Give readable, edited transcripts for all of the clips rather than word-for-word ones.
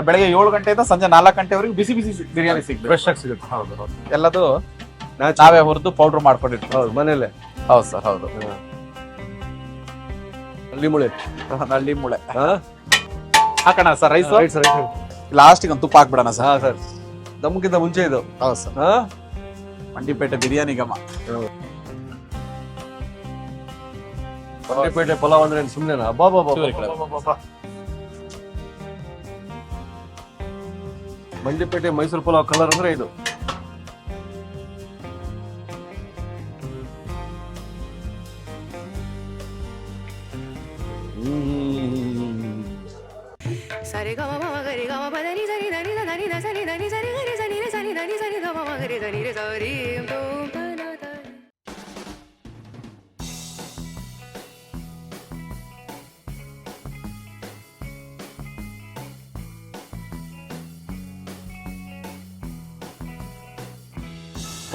ಬೆಳಗ್ಗೆ 7 ಗಂಟೆಯಿಂದ ಸಂಜೆ 4 ಗಂಟೆವರೆಗೂ ಬಿಸಿ ಬಿಸಿ ಬಿರಿಯಾನಿ ಸಿಗ್ಬೇಕು. ಫ್ರೆಶ್ ಆಗಿ ಸಿಗುತ್ತೆ. ಹೌದು ಹೌದು. ಎಲ್ಲದು ನಾವೇ ಹುರಿದು ಪೌಡರ್ ಮಾಡ್ಕೊಂಡಿರ್ತೀವಿ. ಹೌದು, ಮನೇಲೆ. ಹೌದು ಸರ್, ಹೌದು. ಹಳ್ಳಿ ಮುಳೆ, ಹಳ್ಳಿ ಮುಳೆ ಹಾಕೋಣ ಸರ್. ರೈಸ್ ಸರ್ ಲಾಸ್ಟಿಗೆ ಒಂದು ತುಪ್ಪ ಹಾಕ್ಬಿಡೋಣ ಸರ್. ಹಾ ಸರ್, ದಮ್ಗಿಂತ ಮುಂಚೆ ಇದು. ಹೌದು ಸರ್. ಮಂಡಿಪೇಟೆ ಬಿರಿಯಾನಿ ಘಮ. ಮಂಡಿಪೇಟೆ ಪಲಾವ್ ಅಂದ್ರೆ ಸುಮ್ನೆನಾ? ಮಂಡಿಪೇಟೆ ಮೈಸೂರು ಪಲಾವ್ ಕಲರ್ ಅಂದ್ರೆ ಇದು.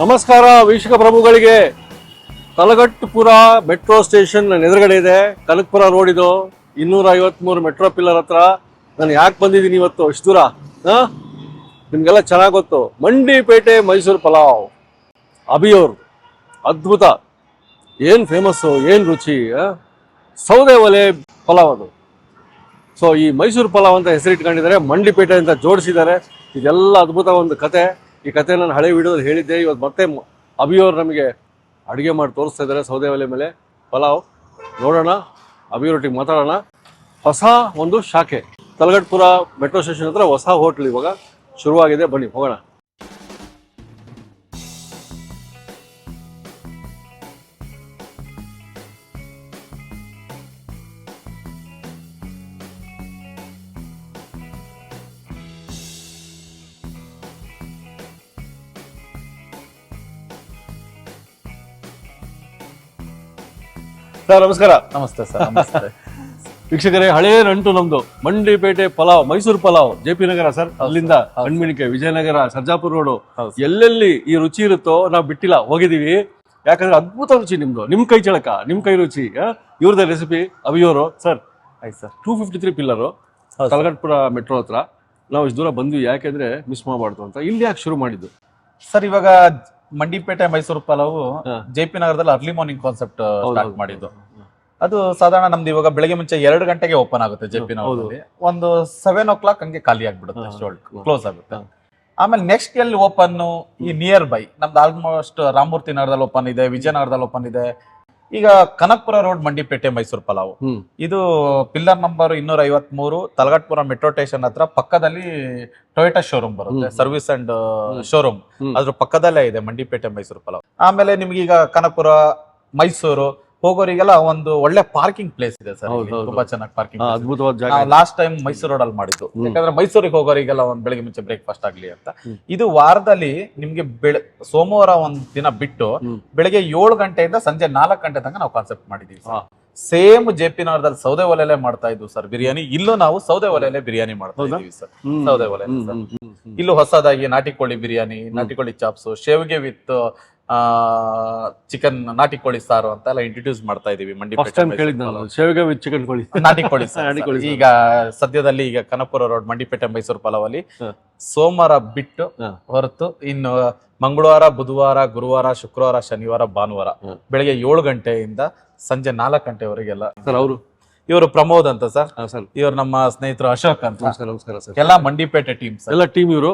ನಮಸ್ಕಾರ ವೀಕ್ಷಕ ಪ್ರಭುಗಳಿಗೆ. ತಲಗಟ್ಟುಪುರ ಮೆಟ್ರೋ ಸ್ಟೇಷನ್ ಎದುರುಗಡೆ ಇದೆ, ಕನಕಪುರ ರೋಡ್. ಇದು 253 ಮೆಟ್ರೋ ಪಿಲ್ಲರ್ ಹತ್ರ. ನಾನು ಯಾಕೆ ಬಂದಿದ್ದೀನಿ ಇವತ್ತು ಇಷ್ಟು ದೂರ? ನಿಮ್ಗೆಲ್ಲ ಚೆನ್ನಾಗಿ ಗೊತ್ತು. ಮಂಡಿಪೇಟೆ ಮೈಸೂರು ಪಲಾವ್ ಅಭಿಯೋರ್ ಅದ್ಭುತ. ಏನ್ ಫೇಮಸ್ಸು, ಏನ್ ರುಚಿ! ಸೌದೆ ಒಲೆ ಪಲಾವ್ ಅದು. ಸೊ ಈ ಮೈಸೂರು ಪಲಾವ್ ಅಂತ ಹೆಸರಿಟ್ಕೊಂಡಿದ್ದಾರೆ, ಮಂಡಿಪೇಟೆ ಅಂತ ಜೋಡಿಸಿದ್ದಾರೆ. ಇದೆಲ್ಲ ಅದ್ಭುತ ಒಂದು ಕತೆ. ಈ ಕತೆ ನಾನು ಹಳೆ ವಿಡಿಯೋದಲ್ಲಿ ಹೇಳಿದ್ದೆ. ಇವತ್ತು ಮತ್ತೆ ಅಭಿಯೋರ್ ನಮಗೆ ಅಡುಗೆ ಮಾಡಿ ತೋರಿಸ್ತಾ ಇದ್ದಾರೆ ಸೌದೆ ಒಲೆ ಮೇಲೆ ಪಲಾವ್. ನೋಡೋಣ, ಅಭಿಯೋರೊಟ್ಟಿಗೆ ಮಾತಾಡೋಣ. ಹೊಸ ಒಂದು ಶಾಖೆ ತಲಗಟ್ಟುಪುರ ಮೆಟ್ರೋ ಸ್ಟೇಷನ್ ಹತ್ರ ಹೊಸ ಹೋಟ್ಲ್ ಇವಾಗ ಶುರುವಾಗಿದೆ. ಬನ್ನಿ ಹೋಗೋಣ. ಸರ್ ನಮಸ್ಕಾರ. ನಮಸ್ತೆ ಸರ್. ನಮಸ್ತೆ ವೀಕ್ಷಕರೇ, ಹಳೇ ನಂಟು ನಮ್ದು. ಮಂಡಿಪೇಟೆ ಪಲಾವ್, ಮೈಸೂರು ಪಲಾವ್, JP ನಗರ ಸರ್. ಅಲ್ಲಿಂದ ಕಣ್ಮಿಣಿಕೆ, ವಿಜಯನಗರ, ಸರ್ಜಾಪುರ ರೋಡು, ಎಲ್ಲೆಲ್ಲಿ ಈ ರುಚಿ ಇರುತ್ತೋ ನಾವು ಬಿಟ್ಟಿಲ್ಲ, ಹೋಗಿದೀವಿ. ಯಾಕಂದ್ರೆ ಅದ್ಭುತ ರುಚಿ ನಿಮ್ದು, ನಿಮ್ ಕೈ ಚಳಕ, ನಿಮ್ ಕೈ ರುಚಿ. ಇವ್ರದೇ ರೆಸಿಪಿ ಅಭಿಯೋರು ಸರ್. ಆಯ್ತು ಸರ್. 253 ಪಿಲ್ಲರು, ತಲಗಟ್ಟುಪುರ ಮೆಟ್ರೋ ಹತ್ರ. ನಾವು ಇಷ್ಟು ದೂರ ಬಂದ್ವಿ ಯಾಕೆಂದ್ರೆ ಮಿಸ್ ಮಾಡಬಾರ್ದು ಅಂತ. ಇಲ್ಲಿ ಯಾಕೆ ಶುರು ಮಾಡಿದ್ದು ಸರ್? ಇವಾಗ ಮಂಡಿಪೇಟೆ ಮೈಸೂರು ಪಲಾವು JP ನಗರದಲ್ಲಿ ಅರ್ಲಿ ಮಾರ್ನಿಂಗ್ ಕಾನ್ಸೆಪ್ಟ್ ಸ್ಟಾರ್ಟ್ ಮಾಡಿದ್ದು. ಅದು ಸಾಧಾರಣ ನಮ್ದು ಇವಾಗ ಬೆಳಗ್ಗೆ ಮುಂಚೆ 2 ಗಂಟೆಗೆ ಓಪನ್ ಆಗುತ್ತೆ JP ನಗರದಲ್ಲಿ. ಒಂದು 7 o'clock ಹಂಗೆ ಖಾಲಿ ಆಗ್ಬಿಡುತ್ತೆ, ಕ್ಲೋಸ್ ಆಗುತ್ತೆ. ಆಮೇಲೆ ನೆಕ್ಸ್ಟ್ ಎಲ್ಲಿ ಓಪನ್, ಈ ನಿಯರ್ ಬೈ ನಮ್ದು ಆಲ್ಮೋಸ್ಟ್ ರಾಮಮೂರ್ತಿ ನಗರದಲ್ಲಿ ಓಪನ್ ಇದೆ, ವಿಜಯನಗರದಲ್ಲಿ ಓಪನ್ ಇದೆ. ಈಗ ಕನಕಪುರ ರೋಡ್ ಮಂಡಿಪೇಟೆ ಮೈಸೂರು ಪಲಾವ್, ಇದು ಪಿಲ್ಲರ್ ನಂಬರ್ 253, ತಲಗಟ್ಟುಪುರ ಮೆಟ್ರೋ ಸ್ಟೇಷನ್ ಹತ್ರ. ಪಕ್ಕದಲ್ಲಿ ಟೊಯೋಟಾ ಶೋರೂಮ್ ಬರುತ್ತೆ, ಸರ್ವಿಸ್ ಅಂಡ್ ಶೋರೂಮ್. ಅದ್ರ ಪಕ್ಕದಲ್ಲೇ ಇದೆ ಮಂಡಿಪೇಟೆ ಮೈಸೂರು ಪಲಾವ್. ಆಮೇಲೆ ನಿಮ್ಗೆ ಈಗ ಕನಕಪುರ ಮೈಸೂರು ಹೋಗೋರಿಗೆಲ್ಲ ಒಂದು ಒಳ್ಳೆ ಪಾರ್ಕಿಂಗ್ ಪ್ಲೇಸ್ ಇದೆ ಸರ್. ತುಂಬಾ ಚೆನ್ನಾಗಿ ಪಾರ್ಕಿಂಗ್, ಅದ್ಭುತವಾದ ಜಾಗ. ಲಾಸ್ಟ್ ಟೈಮ್ ಮೈಸೂರು ರೋಡ್ ಅಲ್ಲಿ ಮಾಡಿದ್ದು, ಯಾಕಂದ್ರೆ ಮೈಸೂರಿಗೆ ಹೋಗೋರಿಗೆಲ್ಲ ಒಂದ್ ಬೆಳಗ್ಗೆ ಮುಂಚೆ ಬ್ರೇಕ್ಫಾಸ್ಟ್ ಆಗ್ಲಿ ಅಂತ. ಇದು ವಾರದಲ್ಲಿ ನಿಮ್ಗೆ ಸೋಮವಾರ ಒಂದ್ ದಿನ ಬಿಟ್ಟು ಬೆಳಗ್ಗೆ 7 ಗಂಟೆಯಿಂದ ಸಂಜೆ 4 ಗಂಟೆ ತನಕ ನಾವು ಕಾನ್ಸೆಪ್ಟ್ ಮಾಡಿದೀವಿ. ಸೇಮ್ JP ನಗರದಲ್ಲಿ ಸೌದೆ ಒಲೆಲೆ ಮಾಡ್ತಾ ಇದ್ವು ಸರ್ ಬಿರಿಯಾನಿ. ಇಲ್ಲೂ ನಾವು ಸೌದೆ ಒಲೆಲೆ ಬಿರಿಯಾನಿ ಮಾಡ್ತಾ ಇದೀವಿ ಸರ್. ಸೌದೆ ಒಲೆ ಇಲ್ಲೂ ಹೊಸದಾಗಿ ನಾಟಿ ಕೋಳಿ ಬಿರಿಯಾನಿ, ನಾಟಿ ಕೋಳಿ ಚಾಪ್ಸ್, ಶೇವಿಗೆ ವಿತ್ ಚಿಕನ್, ನಾಟಿ ಕೋಳಿ ಸಾರು ಅಂತ ಎಲ್ಲ ಇಂಟ್ರೊಡ್ಯೂಸ್ ಮಾಡ್ತಾ ಇದೀವಿ ಮಂಡಿಪೇಟೆ. ಶೇವಿಗೆ ವಿತ್ ಚಿಕನ್ ಕೋಳಿ, ನಾಟಿ ಕೋಳಿ ಈಗ ಸದ್ಯದಲ್ಲಿ ಈಗ ಕನಕಪುರ ರೋಡ್ ಮಂಡಿಪೇಟೆ ಮೈಸೂರು ಪಲಾವ್ ಅಲ್ಲಿ ಸೋಮವಾರ ಬಿಟ್ಟು ಹೊರತು ಇನ್ನು ಮಂಗಳವಾರ, ಬುಧವಾರ, ಗುರುವಾರ, ಶುಕ್ರವಾರ, ಶನಿವಾರ, ಭಾನುವಾರ ಬೆಳಗ್ಗೆ 7 ಗಂಟೆಯಿಂದ ಸಂಜೆ 4 ಗಂಟೆವರೆಗೆಲ್ಲ. ಸರ್ ಅವರು ಇವರು ಪ್ರಮೋದ್ ಅಂತ ಸರ್. ಇವ್ರು ನಮ್ಮ ಸ್ನೇಹಿತರು ಅಶೋಕ್ ಅಂತ. ನಮಸ್ಕಾರ ಸರ್. ಎಲ್ಲ ಮಂಡಿಪೇಟೆ ಟೀಮ್ ಸರ್, ಎಲ್ಲ ಟೀಮ್ ಇವರು.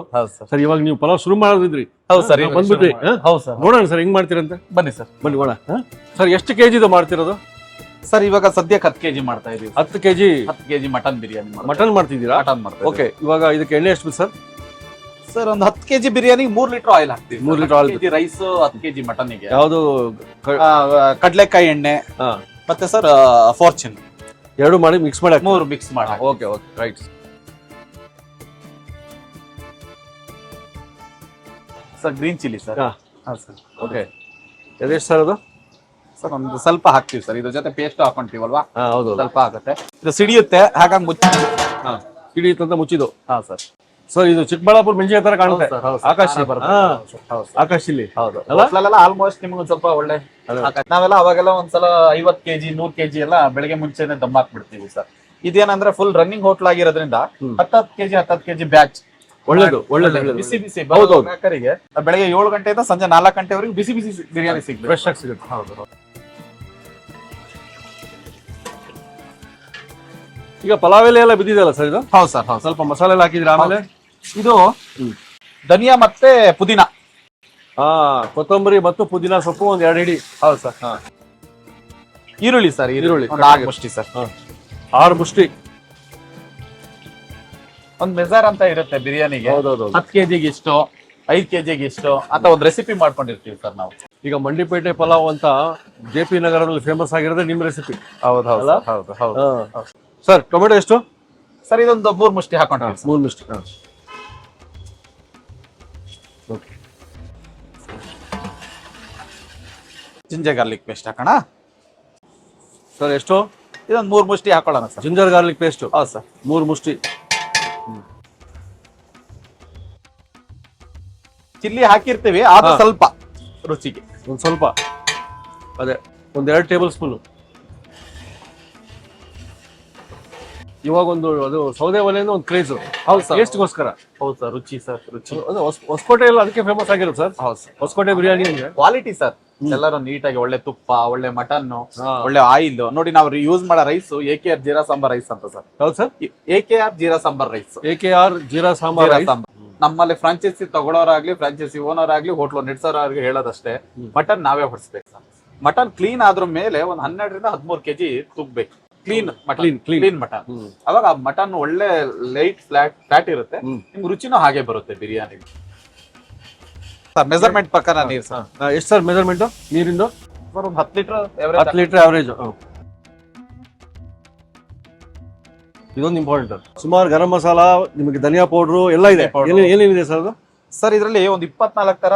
ಸರ್ ಇವಾಗ ನೀವು ಪಲಾವ್ ಶುರು ಮಾಡಿದ್ರಿ? ಹೌದು ಸರ್, ಬಂದ್ಬಿಟ್ರಿ. ಹೌದು ಸರ್. ನೋಡೋಣ ಸರ್ ಹೆಂಗ್ ಮಾಡ್ತೀರಂತ. ಬನ್ನಿ ಸರ್, ಬನ್ನಿ ನೋಡ. ಸರ್ ಎಷ್ಟು ಕೆಜಿ ಮಾಡ್ತಿರೋದು ಸರ್? ಇವಾಗ ಸದ್ಯಕ್ಕೆ 10 kg ಮಾಡ್ತಾ ಇದೀವಿ. 10 kg ಮಟನ್ ಬಿರಿಯಾನಿ. ಮಟನ್ ಮಾಡ್ತಿದ್ದೀರಾ? ಮಟನ್ ಮಾಡ್ತಾ. ಓಕೆ, ಇವಾಗ ಇದಕ್ಕೆ ಎಣ್ಣೆ ಎಷ್ಟು ಸರ್? ಸರ್ ಒಂದು 10 kg ಬಿರಿಯಾನಿ 3 ಲೀಟರ್ ಆಯಿಲ್ ಹಾಕ್ತೀವಿ. 3 ಲೀಟರ್ ಆಯಿಲ್. ರೈಸ್ 10 kg ಮಟನ್ಗೆ ಯಾವುದು? ಕಡ್ಲೆಕಾಯಿ ಎಣ್ಣೆ ಮತ್ತೆ ಸರ್ ಫಾರ್ಚೂನ್, 2 ಮಾಡಿ ಮಿಕ್ಸ್ ಮಾಡಿ 3 ಮಿಕ್ಸ್ ಮಾಡಿ. Okay okay, right. Sir green chilli sir. Sir okay, ಎಷ್ಟು ಸರ್ ಅದು? ಸರ್ ಒಂದು ಸ್ವಲ್ಪ ಹಾಕ್ತೀವಿ ಸರ್, ಇದ್ರ ಜೊತೆ ಪೇಸ್ಟ್ ಹಾಕೊಂತೀವಲ್ವಾ? ಹೌದು, ಸ್ವಲ್ಪ ಆಗುತ್ತೆ. ಇದು ಸಿಡಿಯುತ್ತೆ, ಹಾಗಾಗಿ ಮುಚ್ಚಿ ಸಿಡಿಯುತ್ತಂತ ಮುಚ್ಚಿದ್ದು. ಹಾ ಸರ್. ಸರ್ ಇದು ಚಿಕ್ಕಬಳ್ಳಾಪುರ ಮೆಣಸಿನ ತರ ಕಾಣುತ್ತೆ. ಆಕಾಶ್ ಆಕಾಶ್ ಇಲ್ಲಿ ಆಲ್ಮೋಸ್ಟ್ ನಿಮ್ಗೆ ಒಂದ್ ಸ್ವಲ್ಪ ಒಳ್ಳೆ. ನಾವೆಲ್ಲ ಅವಾಗೆಲ್ಲ ಒಂದ್ಸಲ 50 kg 100 kg ಎಲ್ಲ ಬೆಳಗ್ಗೆ ಮುಂಚೆನೆ ದಮ್ ಹಾಕ್ಬಿಡ್ತೀವಿ ಸರ್. ಇದೇನಂದ್ರೆ ಫುಲ್ ರನ್ನಿಂಗ್ ಹೋಟ್ಲ್ ಆಗಿರೋದ್ರಿಂದ 10 ಕೆಜಿ ಬ್ಯಾಚ್ ಒಳ್ಳೇದು ಒಳ್ಳೇದು ಬಿಸಿ ಬಿಸಿ ಹೌದು. ಗ್ರಾಹಕರಿಗೆ ಬೆಳಗ್ಗೆ 7 ಗಂಟೆಯಿಂದ ಸಂಜೆ 4 ಗಂಟೆವರೆಗೂ ಬಿಸಿ ಬಿಸಿ ಬಿರಿಯಾನಿ ಸಿಗ್ತದೆ. ಫ್ರೆಶ್ ಆಗಿ ಸಿಗುತ್ತೆ. ಹೌದು. ಈಗ ಪಲಾವ್ ಎಲೆ ಎಲ್ಲ ಬಿದ್ದಿದೆಯಲ್ಲ ಸರ್ ಇದು? ಹೌದು ಸರ್, ಹೌದು. ಸ್ವಲ್ಪ ಮಸಾಲೆ ಎಲ್ಲ ಹಾಕಿದ್ರೆ ಆಮೇಲೆ ಇದು ಧನಿಯಾ ಮತ್ತೆ ಪುದೀನ, ಕೊತ್ತಂಬರಿ ಮತ್ತು ಪುದೀನ ಸೊಪ್ಪು ಒಂದ್ 2 ಹಿಡಿ. ಹೌದು ಸರ್. ಈರುಳ್ಳಿ ಸರ್, ಈರುಳ್ಳಿ ಒಂದು 6 ಮುಷ್ಟಿ ಸರ್. 6 ಮುಷ್ಟಿ. ಒಂದ್ ಮೆಜರ್ ಅಂತ ಇರುತ್ತೆ ಬಿರಿಯಾನಿಗೆ. ಹೌದೌದು. 10 ಕೆಜಿಗೆ ಇಷ್ಟು, 5 ಕೆಜಿಗೆ ಇಷ್ಟು ಅಂತ ಒಂದು ರೆಸಿಪಿ ಮಾಡ್ಕೊಂಡಿರ್ತೀವಿ ಸರ್ ನಾವು. ಈಗ ಮಂಡಿಪೇಟೆ ಪಲಾವ್ ಅಂತ JP ನಗರದಲ್ಲಿ ಫೇಮಸ್ ಆಗಿರೋದೇ ನಿಮ್ ರೆಸಿಪಿ. ಹೌದು ಹೌದು ಅಲ್ಲ? ಹೌದು ಹೌದು. ಸರ್ ಟೊಮೆಟೊ ಎಷ್ಟು? ಸರ್ ಇದೊಂದು 3 ಮುಷ್ಟಿ ಹಾಕೊಂಡ್ರಿ. 3 ಮುಷ್ಟಿ. ಜಿಂಜರ್ ಗಾರ್ಲಿಕ್ ಪೇಸ್ಟ್ ಹಾಕೋಣ ಸರ್. ಎಷ್ಟು? ಇದೊಂದು 3 ಮುಷ್ಟಿ ಹಾಕೊಳ್ಳೋಣ ಸರ್. Ginger garlic paste. ಹೌದು ಸರ್. 3 ಮುಷ್ಟಿ. ಚಿಲ್ಲಿ ಹಾಕಿರ್ತೀವಿ, ಆದ್ರೂ ಸ್ವಲ್ಪ ರುಚಿಗೆ ಒಂದ್ ಸ್ವಲ್ಪ, ಅದೇ ಒಂದ್ 2 ಟೇಬಲ್ ಸ್ಪೂನ್. ಇವಾಗ ಒಂದು ಅದು ಸೌದೆ ಒಲೆಯಿಂದ ಒಂದು ಕ್ರೇಜ್. ಹೌದು ಸರ್. ಟೇಸ್ಟ್ಗೋಸ್ಕರ. ಹೌದು ಸರ್, ರುಚಿ ಸರ್, ರುಚಿ. ಹೊಸಕೋಟೆ ಎಲ್ಲ ಅದಕ್ಕೆ ಫೇಮಸ್ ಆಗಿರೋದು ಸರ್. ಹೌದು ಸರ್. ಹೊಸಕೋಟೆ ಬಿರಿಯಾನಿ ಅಂದ್ರೆ ಕ್ವಾಲಿಟಿ ಸರ್. ಎಲ್ಲರೂ ನೀಟಾಗಿ ಒಳ್ಳೆ ತುಪ್ಪ, ಒಳ್ಳೆ ಮಟನ್, ಒಳ್ಳೆ ಆಯಿಲ್. ನೋಡಿ ನಾವು ಯೂಸ್ ಮಾಡೋ rice AKR jeera sambar rice ಅಂತ ಸರ್. ಹೌದು sir. AKR jeera sambar rice. AKR jeera sambar rice. ನಮ್ಮಲ್ಲಿ ಫ್ರಾಂಚೈಸಿ ತಗೊಳ್ಳೋರಾಗ್ಲಿ, ಫ್ರಾಂಚೈಸಿ ಓನರ್ ಆಗ್ಲಿ, ಹೋಟ್ಲು ನಡೆಸೋರಾಗ್ಲಿ ಹೇಳೋದಷ್ಟೇ, ಮಟನ್ ನಾವೇ ಹೊಡಿಸ್ಬೇಕು ಸರ್. ಮಟನ್ ಕ್ಲೀನ್ ಆದ್ರ ಮೇಲೆ ಒಂದ್ 12ರಿಂದ 13 ಕೆಜಿ ತುಗ್ಬೇಕು. Clean mutton. ಅವಾಗ ಆ ಮಟನ್ ಒಳ್ಳೆ ಲೈಟ್ ಫ್ಲಾಟ್ ಇರುತ್ತೆ. ನಿಮ್ಗೆ ರುಚಿನೂ ಹಾಗೆ ಬರುತ್ತೆ ಬಿರಿಯಾನಿ. ಸರ್ ಮೆಜರ್ಮೆಂಟ್ ಪ್ರಕಾರ ನೀರು ಸರ್. ಎಷ್ಟು ಸರ್ ಮೆಜರ್ಮೆಂಟ್ ನೀರಿಂದು? ಸರ್ ಒಂದು 10 ಲೀಟರ್. 10 litre average. ಇದೊಂದು ಇಂಪಾರ್ಟೆಂಟ್. ಸುಮಾರು ಗರಂ ಮಸಾಲ, ನಿಮಗೆ ಧನಿಯಾ ಪೌಡರ್ ಎಲ್ಲ ಇದೆ. ಏನೇನಿದೆ ಸರ್ ಅದು? ಸರ್ ಇದರಲ್ಲಿ ಒಂದು 24 ತರ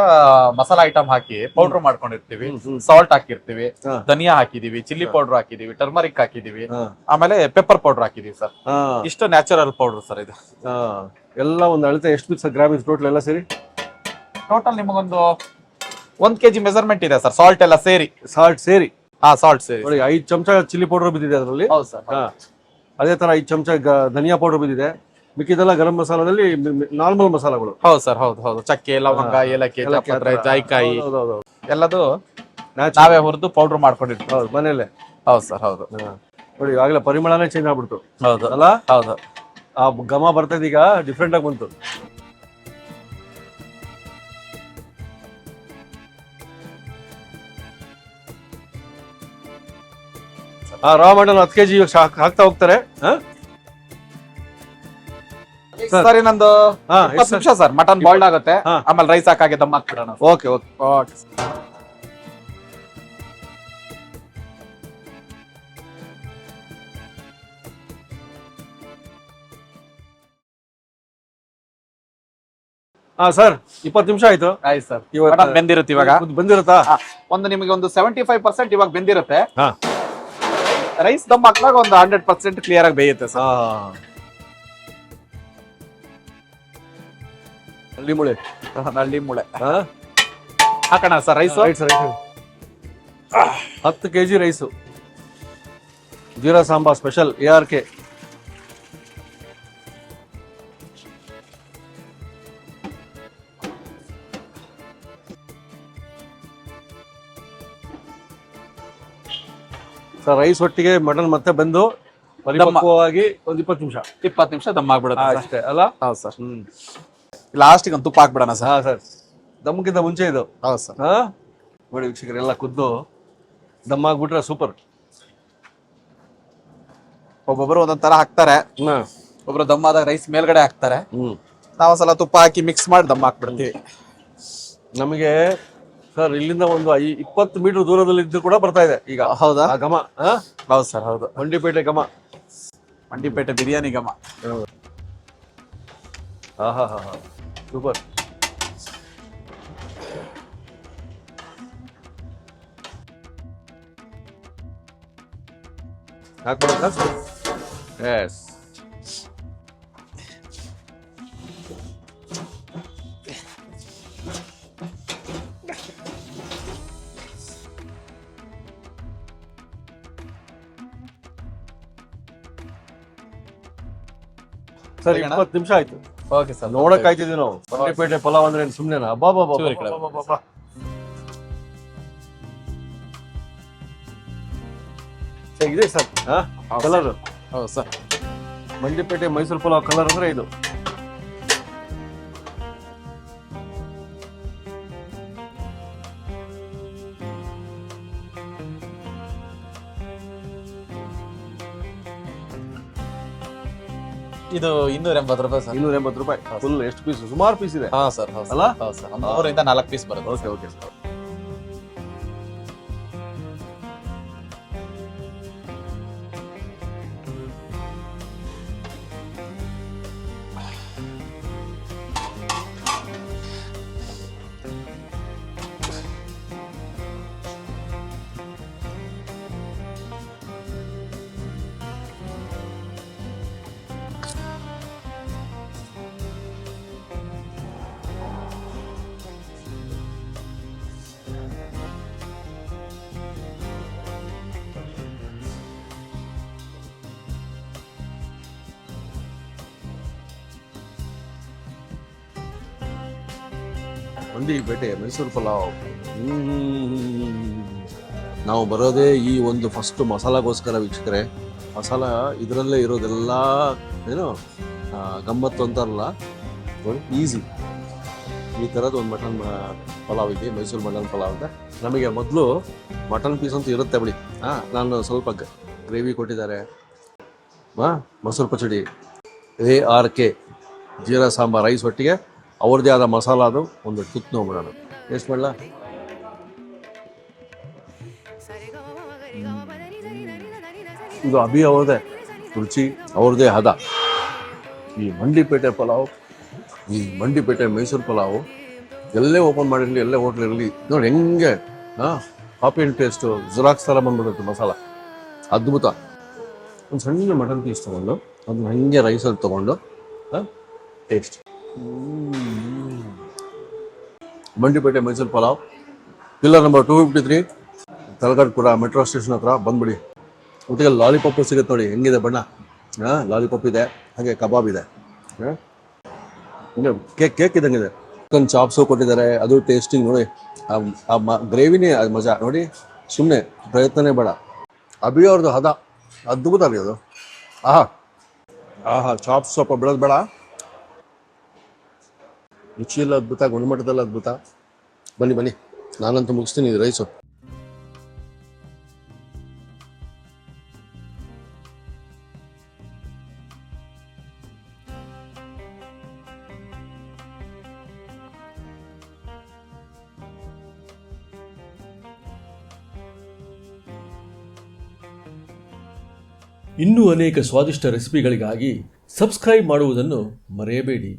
ಮಸಾಲಾ ಐಟಮ್ ಹಾಕಿ ಪೌಡರ್ ಮಾಡ್ಕೊಂಡಿರ್ತೀವಿ. ಸಾಲ್ಟ್ ಹಾಕಿರ್ತೀವಿ, ಧನಿಯಾ ಹಾಕಿದೀವಿ, ಚಿಲ್ಲಿ ಪೌಡರ್ ಹಾಕಿದೀವಿ, ಟರ್ಮರಿಕ್ ಹಾಕಿದೀವಿ, ಆಮೇಲೆ ಪೆಪ್ಪರ್ ಪೌಡರ್ ಹಾಕಿದೀವಿ ಸರ್. ಇಷ್ಟು ನ್ಯಾಚುರಲ್ ಪೌಡರ್ ಸರ್ ಇದು. ಎಲ್ಲ ಒಂದು ಅಳತೆ ಎಷ್ಟು ಗ್ರಾಮ್ ಇದೆ ಟೋಟಲ್ ಎಲ್ಲ ಸೇರಿ? ಟೋಟಲ್ ನಿಮಗೊಂದು 1 ಕೆಜಿ ಮೆಜರ್ಮೆಂಟ್ ಇದೆ ಸರ್, ಸಾಲ್ಟ್ ಎಲ್ಲ ಸೇರಿ. ಸಾಲ್ಟ್ ಸೇರಿ? ಸಾಲ್ಟ್ ಸೇರಿ. ನೋಡಿ 5 ಚಮಚ ಚಿಲ್ಲಿ ಪೌಡರ್ ಬಿದ್ದಿದೆ ಅದರಲ್ಲಿ. ಹೌದು ಸರ್. ಅದೇ ತರ 5 ಚಮಚ ಧನಿಯಾ ಪೌಡರ್ ಬಿದ್ದಿದೆ. ಮಿಕ್ಕಿದೆಲ್ಲ ಗರಂ ಮಸಾಲದಲ್ಲಿ ನಾರ್ಮಲ್ ಮಸಾಲಗಳು. ಹೌದು ಸರ್. ಹೌದು ಹೌದು. ಚಕ್ಕೆ, ಲವಂಗ, ಏಲಕ್ಕಿ, ಜಾಯಿಕಾಯಿ ಎಲ್ಲದು ನಾವೇ ಹುರಿದು ಪೌಡರ್ ಮಾಡ್ಕೊಂಡಿರ್ತೀವಿ. ಹೌದು, ಮನೇಲೆ. ಹೌದು ಸರ್. ಹೌದು. ನೋಡಿ ಆಗ್ಲೇ ಪರಿಮಳನೇ ಚೇಂಜ್ ಆಗ್ಬಿಡ್ತು. ಹೌದು ಅಲ್ಲ? ಹೌದು. ಆ ಘಮ ಬರ್ತದೆ ಈಗ, ಡಿಫ್ರೆಂಟ್ ಆಗಿ ಬಂತು. ರಾ ಮಟನ್ 10 ಕೆಜಿ ಹಾಕ್ತಾ ಹೋಗ್ತಾರೆ. ಸರ್ ಇನ್ನೊಂದು 20 ನಿಮಿಷ ಸರ್ ಮಟನ್ ಬಾಯ್ಲ್ಡ್ ಆಗುತ್ತೆ. ಆಮೇಲೆ ರೈಸ್ ಹಾಕಾಗಿ ದಮ್ ಹಾಕ್ಬಿಡೋಣ. Okay okay okay. ಸರ್ 20 ನಿಮಿಷ ಆಯ್ತು. ಆಯ್ತು ಸರ್. ಮಟನ್ ಬೆಂದಿರುತ್ತೆ ಇವಾಗ. ಬಂದಿರುತ್ತಾ? ಒಂದು ನಿಮಗೆ ಒಂದು 75% ಇವಾಗ ಬೆಂದಿರುತ್ತೆ. ರೈಸ್ ದಮ್ ಹಾಕಿದಾಗ ಒಂದು 100% ಕ್ಲಿಯರ್ ಆಗಿ ಬೇಯುತ್ತೆ ಸರ್. ಹಳ್ಳಿ ಮುಳೆ. ಹಳ್ಳಿ ಮುಳೆ ಹಾಕೋಣ sir. Rice 10 KG rice, jeera sambar special ARK. Sir rice ಒಟ್ಟಿಗೆ ಮಟನ್ ಮತ್ತೆ ಬಂದು ಪರಿಪಕ್ವವಾಗಿ ಒಂದು 20 ನಿಮಿಷ. 20 ನಿಮಿಷ ದಮ್ ಆಗ್ಬಿಡುತ್ತೆ ಅಷ್ಟೇ ಅಲ್ಲ? ಹೌದು ಸರ್. ಲಾಸ್ಟಿಗೆ ಒಂದು ತುಪ್ಪ ಹಾಕ್ಬಿಡೋಣ ಸರ್. ಸರ್ ದಮ್ಗಿಂತ ಮುಂಚೆ ಇದು. ಹೌದು ಸರ್. ನೋಡಿ ವೀಕ್ಷಕರೆಲ್ಲ ಕುದ್ದು ದಮ್ ಆಗ್ಬಿಟ್ರೆ ಸೂಪರ್. ಒಬ್ಬೊಬ್ರು ಒಂದೊಂದ್ ತರ ಹಾಕ್ತಾರೆ. ಒಬ್ರು ದಮ್ ಆದಾಗ ರೈಸ್ ಮೇಲ್ಗಡೆ ಹಾಕ್ತಾರೆ. ನಾವು ಸಲ ತುಪ್ಪ ಹಾಕಿ ಮಿಕ್ಸ್ ಮಾಡಿ ದಮ್ ಹಾಕ್ಬಿಡ್ತೀವಿ. ನಮಗೆ ಸರ್ ಇಲ್ಲಿಂದ ಒಂದು 20 ಮೀಟರ್ ದೂರದಲ್ಲಿ ಇದ್ದು ಕೂಡ ಬರ್ತಾ ಇದೆ ಈಗ. ಹೌದಾ? ಆ ಘಮ. ಹೌದು ಸರ್. ಹೌದು. ಮಂಡಿಪೇಟೆ ಘಮ, ಮಂಡಿಪೇಟೆ ಬಿರಿಯಾನಿ ಘಮ. ಸೂಪರ್. ಹಾಕ್ಬಿಡೋದಾ? ಎಸ್. ಸರಿ 20 ನಿಮಿಷ ಆಯ್ತು ಓಕೆ ಸರ್ ನೋಡಕ್ ಆಯ್ತಿದ್ವಿ ನಾವು ಮಂಡಿಪೇಟೆ ಪಲಾವ್ ಅಂದ್ರೆ ಏನ್ ಸುಮ್ನೆನಾ ಬಾ ಬಾ ಬಾ ಚೂರು ಈ ಕಡೆ ಇದೆ ಸರ್ ಕಲರ್ ಹೌದು ಸರ್. ಮಂಡಿಪೇಟೆ ಮೈಸೂರು ಪಲಾವ್ ಕಲರ್ ಅಂದ್ರೆ ಇದು ಇದು 280 ರೂಪಾಯಿ ಸರ್. 280 ರೂಪಾಯಿ ಫುಲ್ ಎಷ್ಟು ಪೀಸ್ ಸುಮಾರು ಪೀಸ್ ಇದೆ ಹಾ ಸರ್ ಹೌದು ಅಲ್ಲ ಹೌದು ಸರ್. 3 4 ಪೀಸ್ ಬರುತ್ತೆ. Okay okay sir Mandipete Mysuru pulao ನಾವು ಬರೋದೇ ಈ ಒಂದು ಫಸ್ಟ್ ಮಸಾಲಾಗೋಸ್ಕರ ವೀಕ್ಷಕರೇ. ಮಸಾಲ ಇದರಲ್ಲೇ ಇರೋದೆಲ್ಲ ಏನು ಗಮ್ಮತ್ತು ಅಂತಾರಲ್ಲ ಈಸಿ. ಈ ಥರದ್ದು ಒಂದು ಮಟನ್ ಪಲಾವ್ ಇದೆ, ಮೈಸೂರು ಮಟನ್ ಪಲಾವ್ ಅಂತ. ನಮಗೆ ಮೊದಲು ಮಟನ್ ಪೀಸ್ ಅಂತ ಇರುತ್ತೆ ಬಿಡಿ. ನಾನು ಸ್ವಲ್ಪ ಗ್ರೇವಿ ಕೊಟ್ಟಿದ್ದಾರೆ, ಮೊಸರು ಪಚಡಿ, ARK ಜೀರಾ ಸಾಂಬಾರ್ ರೈಸ್ ಒಟ್ಟಿಗೆ ಅವ್ರದ್ದೇ ಆದ ಮಸಾಲ. ಅದು ಒಂದು ತುತ್ತು ನೋಡ್ಬಿಡೋಣ, ಟೇಸ್ಟ್ ಮಾಡಲ. ಇದು ಅಭಿ ಅವ್ರದ್ದೇ ರುಚಿ, ಅವ್ರದ್ದೇ ಹದ. ಈ ಮಂಡಿಪೇಟೆ ಪಲಾವ್, ಈ ಮಂಡಿಪೇಟೆ ಮೈಸೂರು ಪಲಾವು ಎಲ್ಲೇ ಓಪನ್ ಮಾಡಿರಲಿ, ಎಲ್ಲೇ ಹೋಟ್ಲ್ ಇರಲಿ ನೋಡಿ ಹೆಂಗೆ ಕಾಪಿ ಆ್ಯಂಡ್ ಟೇಸ್ಟು ಜುರಾಕ್ಸ್ ಥರ ಬಂದ್ಬಿಡುತ್ತೆ ಮಸಾಲ. ಅದ್ಭುತ. ಒಂದು ಸಣ್ಣ ಮಟನ್ ಪೀಸ್ ತೊಗೊಂಡು ಅದನ್ನ ಹಂಗೆ ರೈಸಲ್ಲಿ ತೊಗೊಂಡು taste. Mandipete Mysuru pulao, pillar number 253, Talaghattapura metro station ಹತ್ರ ಬಂದ್ಬಿಡಿ. ಒಟ್ಟಿಗೆ ಲಾಲಿಪಾಪು ಸಿಗುತ್ತೆ ನೋಡಿ, ಹೆಂಗಿದೆ ಬಣ್ಣ. ಲಾಲಿಪಾಪ್ ಇದೆ, ಹಾಗೆ ಕಬಾಬ್ ಇದೆ, ಹಿಂಗೆ ಕೇಕ್ ಇದ್ದಂಗಿದೆ. ಚಿಕನ್ ಚಾಪ್ಸು ಕೊಟ್ಟಿದ್ದಾರೆ, ಅದು ಟೇಸ್ಟಿಂಗ್ ನೋಡಿ. ಗ್ರೇವಿನೇ ಅದು ಮಜಾ ನೋಡಿ, ಸುಮ್ಮನೆ ಪ್ರಯತ್ನನೇ ಬೇಡ. ಅಭಿ ಅವ್ರದ್ದು ಹದ ಅದ್ಭುತ ರೀ ಅದು. ಚಾಪ್ಸ್ ಸ್ವಲ್ಪ ಬಿಡೋದು ಬೇಡ. ರುಚಿಯೆಲ್ಲ ಅದ್ಭುತ, ಗುಣಮಟ್ಟದಲ್ಲ ಅದ್ಭುತ. ಬನ್ನಿ ಬನ್ನಿ, ನಾನಂತೂ ಮುಗಿಸ್ತೀನಿ ಇದು ರೈಸು. ಇನ್ನೂ ಅನೇಕ ಸ್ವಾದಿಷ್ಟ ರೆಸಿಪಿಗಳಿಗಾಗಿ ಸಬ್ಸ್ಕ್ರೈಬ್ ಮಾಡುವುದನ್ನು ಮರೆಯಬೇಡಿ.